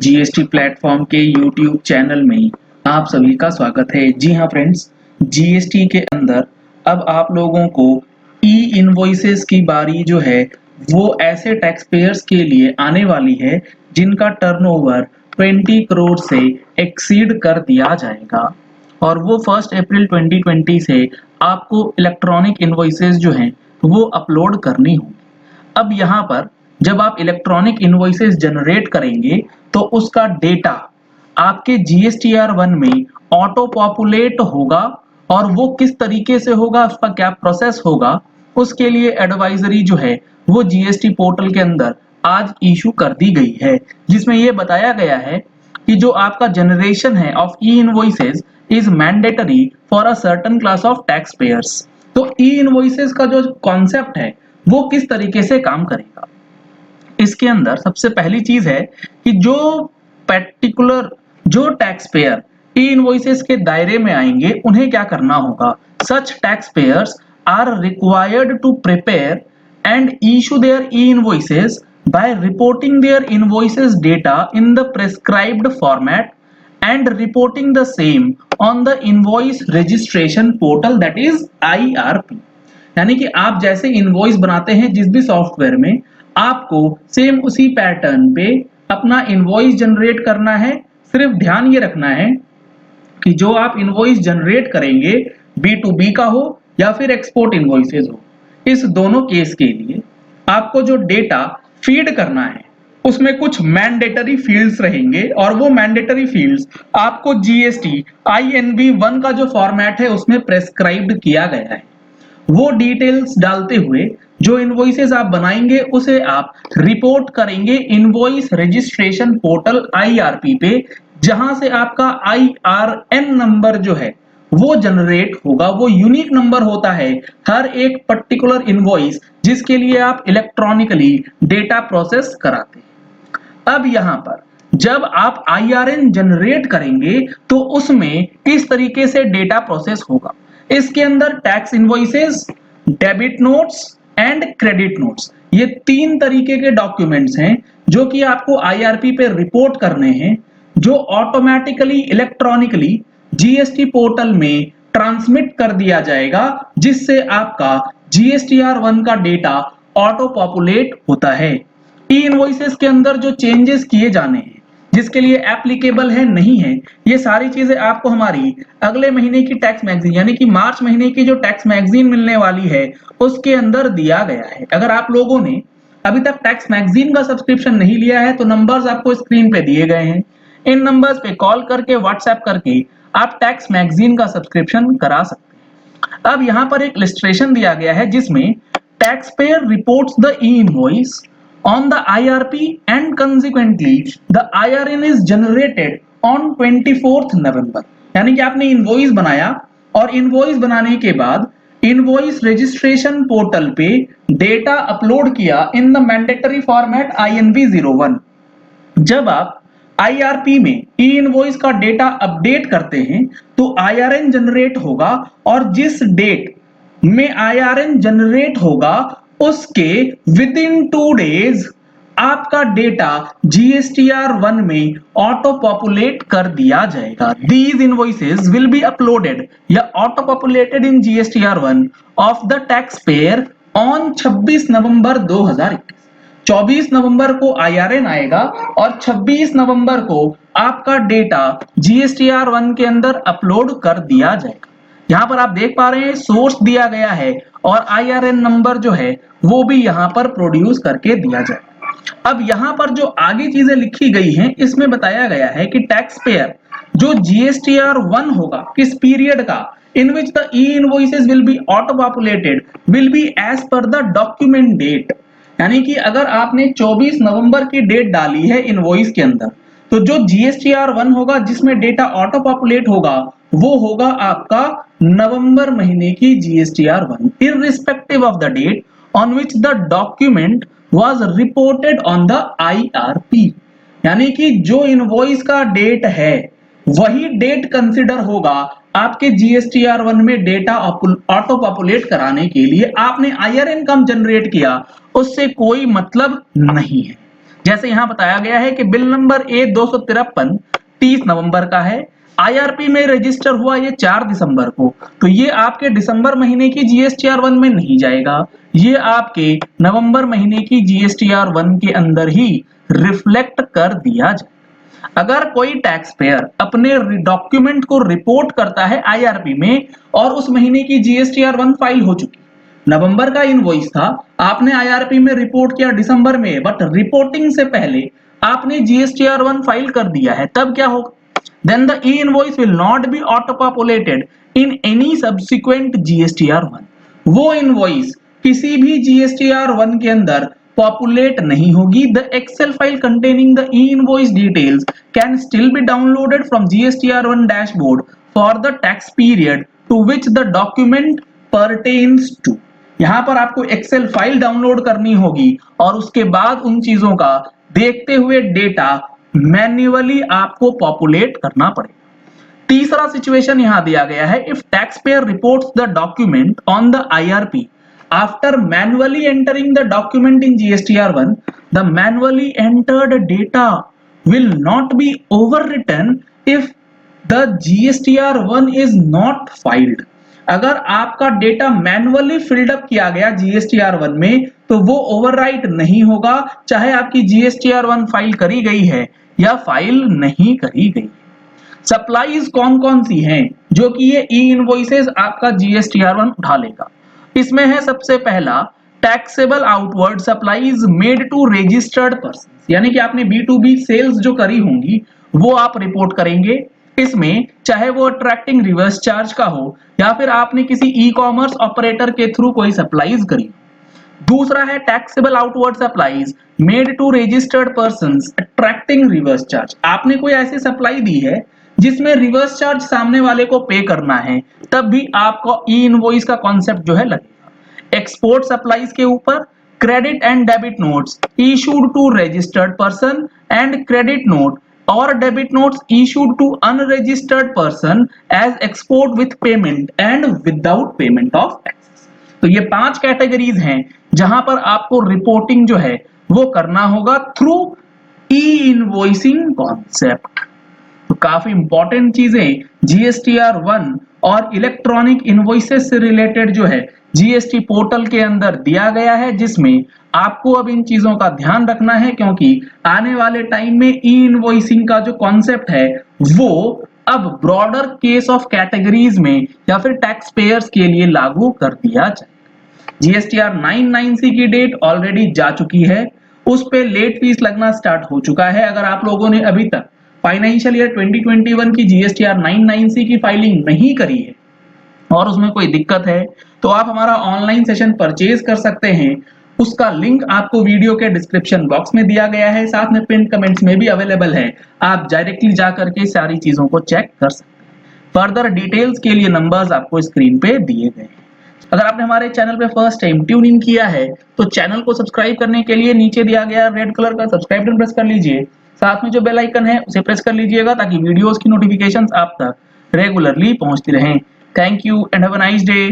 GST platform के YouTube channel में आप सभी का स्वागत है। जी हाँ फ्रेंड्स, जीएसटी के अंदर अब आप लोगों को ई इनवॉइसेस की बारी जो है वो ऐसे टैक्स पेयर्स के लिए आने वाली है जिनका टर्नओवर 20 करोड़ से एक्सीड कर दिया जाएगा और वो 1 अप्रैल 2020 से आपको इलेक्ट्रॉनिक इनवॉइसेस जो हैं वो अपलोड करनी होंगी। अब यहाँ पर जब आप इलेक्ट्रॉनिक इनवॉइसेस जनरेट करेंगे तो उसका डेटा आपके GSTR1 में ऑटो पॉपुलेट होगा और वो किस तरीके से होगा, उसका क्या प्रोसेस होगा, उसके लिए एडवाइजरी जो है वो जीएसटी पोर्टल के अंदर आज इशू कर दी गई है, जिसमें ये बताया गया है कि जो आपका जनरेशन है of E invoices is mandatory for a certain class of tax payers. तो ई इनवॉइसेस का जो कॉन्सेप्ट है वो किस तरीके से काम करेगा, इसके अंदर सबसे पहली चीज है कि जो पर्टिकुलर जो टैक्स पेयर ई इनवॉइसेस के दायरे में आएंगे उन्हें क्या करना होगा। Such tax payers are required to prepare and issue their e invoices by reporting their invoices data in the prescribed format and reporting the same on the invoice registration portal, that is IRP। यानी कि आप जैसे invoice बनाते हैं जिस भी software में, आपको सेम उसी पैटर्न पे अपना इनवॉइस जनरेट करना है। सिर्फ ध्यान ये रखना है कि जो आप इनवॉइस जनरेट करेंगे B2B का हो या फिर एक्सपोर्ट इनवॉइसेस हो, इस दोनों केस के लिए आपको जो डेटा फीड करना है उसमें कुछ मैंडेटरी फील्ड्स रहेंगे और वो मैंडेटरी फील्ड्स आपको GST INV1 का जो फॉर्मेट है उसमें प्रेस्क्राइब्ड किया गया है। वो डिटेल्स डालते हुए जो इनवॉइसेस आप बनाएंगे उसे आप रिपोर्ट करेंगे इनवॉइस रजिस्ट्रेशन पोर्टल IRP पे, जहां से आपका IRN नंबर जो है वो जनरेट होगा। वो यूनिक नंबर होता है हर एक पर्टिकुलर इनवॉइस जिसके लिए आप इलेक्ट्रॉनिकली डेटा प्रोसेस कराते हैं। अब यहाँ पर जब आप IRN जनरेट करेंगे तो उसमें किस तरीके से डेटा प्रोसेस होगा, इसके अंदर tax invoices, debit notes and credit notes, ये 3 तरीके के डॉक्यूमेंट्स हैं जो कि आपको IRP पे रिपोर्ट करने हैं, जो ऑटोमेटिकली इलेक्ट्रॉनिकली जीएसटी पोर्टल में ट्रांसमिट कर दिया जाएगा, जिससे आपका GSTR1 का डेटा ऑटो पॉपुलेट होता है। ई इनवॉइसेस के अंदर जो चेंजेस किए जाने हैं जिसके लिए एप्लीकेबल है नहीं है, ये सारी चीजें आपको हमारी अगले महीने की टैक्स मैगजीन यानी कि मार्च महीने की जो टैक्स मैगजीन मिलने वाली है उसके अंदर दिया गया है। अगर आप लोगों ने अभी तक टैक्स मैगजीन का सब्सक्रिप्शन नहीं लिया है तो नंबर्स आपको स्क्रीन पे दिए गए हैं, इन नंबर्स पे कॉल करके व्हाट्सएप करके आप टैक्स मैगजीन का सब्सक्रिप्शन करा सकते हैं। अब यहाँ पर एक इलस्ट्रेशन दिया गया है जिसमें tax payer reports the E invoice on the IRP and consequently the IRN is generated on 24th November। यानी कि आपने इनवॉइस बनाया और इनवॉइस बनाने के बाद इनवॉइस रजिस्ट्रेशन पोर्टल पे डेटा अपलोड किया in the mandatory format INV01। जब आप IRP में ई इनवॉइस का डेटा अपडेट करते हैं तो IRN जनरेट होगा और जिस डेट में IRN जनरेट होगा उसके विद इन 2 डेज आपका डेटा GSTR1 में ऑटो पॉपुलेट कर दिया जाएगा। These invoices will be uploaded या auto populated in GSTR1 of the taxpayer on 26 नवंबर 2021। 24 नवंबर को IRN आएगा और 26 नवंबर को आपका डेटा GSTR1 के अंदर अपलोड कर दिया जाएगा। यहाँ पर आप देख पा रहे हैं सोर्स दिया गया है और IRN नंबर जो है वो भी यहाँ पर प्रोड्यूस करके दिया जाएगा। अब यहाँ पर जो आगे चीजें लिखी गई हैं इसमें बताया गया है कि टैक्स पेयर जो GSTR1 होगा किस पीरियड का, in which the e invoices will be auto populated will be as per the document date. यानी कि अगर आपने 24 नवंबर की डेट डाली है इनवॉइस के अंदर तो जो GSTR1 होगा जिसमें डेटा ऑटो पॉपुलेट होगा वो होगा आपका नवंबर महीने की GSTR1 irrespective of the date on which the document was reported on the IRP। यानी कि जो इनवॉइस का डेट है वही डेट कंसिडर होगा आपके GSTR1 में डेटा ऑटो पॉपुलेट कराने के लिए। आपने IRN कम जनरेट किया उससे कोई मतलब नहीं है। जैसे यहाँ बताया गया है कि बिल नंबर A253 30 नवंबर का है, IRP में रजिस्टर हुआ ये 4 दिसंबर को, तो ये आपके दिसंबर महीने की GSTR1 में नहीं जाएगा, ये आपके नवंबर महीने की GSTR1 के अंदर ही रिफ्लेक्ट कर दिया जाए। अगर कोई टैक्स पेयर अपने डॉक्यूमेंट को रिपोर्ट करता है IRP में और उस महीने की GSTR1 फाइल हो चुकी, नवंबर का इनवॉइस था, आपने IRP में रिपोर्ट किया दिसंबर में, बट रिपोर्टिंग से पहले आपने GSTR1 फाइल कर दिया है, तब क्या होगा? Then the e-invoice will not be auto-populated in any subsequent GSTR1. वो इनवॉइस किसी भी GSTR1 के अंदर पॉपुलेट नहीं होगी। The Excel file containing the e-invoice details can still be downloaded from GSTR1 dashboard for the tax period to which the document pertains to. यहाँ पर आपको एक्सेल फाइल डाउनलोड करनी होगी और उसके बाद उन चीजों का देखते हुए डेटा मैन्युअली आपको पॉपुलेट करना पड़ेगा। तीसरा सिचुएशन यहां दिया गया है, if tax payer reports the document on the IRP after manually entering the document in GSTR1, the manually entered data will not be overwritten if the GSTR1 is not filed. अगर आपका data manually filled up किया गया GSTR1 में तो वो overwrite नहीं होगा, चाहे आपकी GSTR1 फाइल करी गई है या फाइल नहीं करी गई। सप्लाईज कौन कौन सी हैं जो कि ये ई इनवॉइसेस आपका GSTR1 उठा लेगा? इसमें है सबसे पहला taxable outward supplies made to registered person, यानी कि आपने B2B सेल्स जो करी होंगी वो आप रिपोर्ट करेंगे। इसमें चाहे वो अट्रैक्टिंग रिवर्स चार्ज का हो या फिर आपने किसी ई-कॉमर्स ऑपरेटर के थ्रू कोई सप्लाईज करी। दूसरा है taxable outward supplies made to registered persons attracting reverse charge, आपने कोई ऐसी सप्लाई दी है जिसमें रिवर्स चार्ज सामने वाले को पे करना है, तब भी आपको ई इनवॉइस का कॉन्सेप्ट जो है लगेगा। एक्सपोर्ट सप्लाईज के ऊपर credit and debit notes issued to registered person and credit note और debit notes issued to unregistered person as export with payment and without payment of taxes. तो ये 5 कैटेगरीज हैं जहां पर आपको रिपोर्टिंग जो है वो करना होगा थ्रू ई इनवॉइसिंग कॉन्सेप्ट। तो काफी इंपॉर्टेंट चीजें GSTR1 और इलेक्ट्रॉनिक इनवॉइसेस से रिलेटेड जो है GST पोर्टल के अंदर दिया गया है, जिसमें आपको अब इन चीजों का ध्यान रखना है क्योंकि आने वाले टाइम में ई इनवॉइसिंग का जो कॉन्सेप्ट है वो अब ब्रॉडर केस ऑफ कैटेगरीज में या फिर टैक्स पेयर्स के लिए लागू कर दिया जाए। GSTR 99C की डेट ऑलरेडी जा चुकी है, उस पे लेट फीस लगना स्टार्ट हो चुका है। अगर आप लोगों ने अभी तक फाइनेंशियल ईयर 2021 की GSTR 99C की फाइलिंग नहीं करी है और उसमें कोई दिक्कत है तो आप हमारा ऑनलाइन सेशन परचेज कर सकते हैं। उसका लिंक आपको वीडियो के डिस्क्रिप्शन बॉक्स में दिया गया है, साथ में पिन कमेंट्स में भी अवेलेबल है, आप डायरेक्टली जा करके सारी चीजों को चेक कर सकते हैं। फर्दर डिटेल्स के लिए नंबर्स आपको स्क्रीन पे दिए गए हैं। अगर आपने हमारे चैनल पे फर्स्ट टाइम ट्यून इन किया है तो चैनल को सब्सक्राइब करने के लिए नीचे दिया गया रेड कलर का सब्सक्राइब बटन प्रेस कर लीजिए, साथ में जो बेल आइकन है उसे प्रेस कर लीजिएगा ताकि वीडियोस की नोटिफिकेशंस आप तक रेगुलरली पहुंचती रहें। Thank you and have a nice day.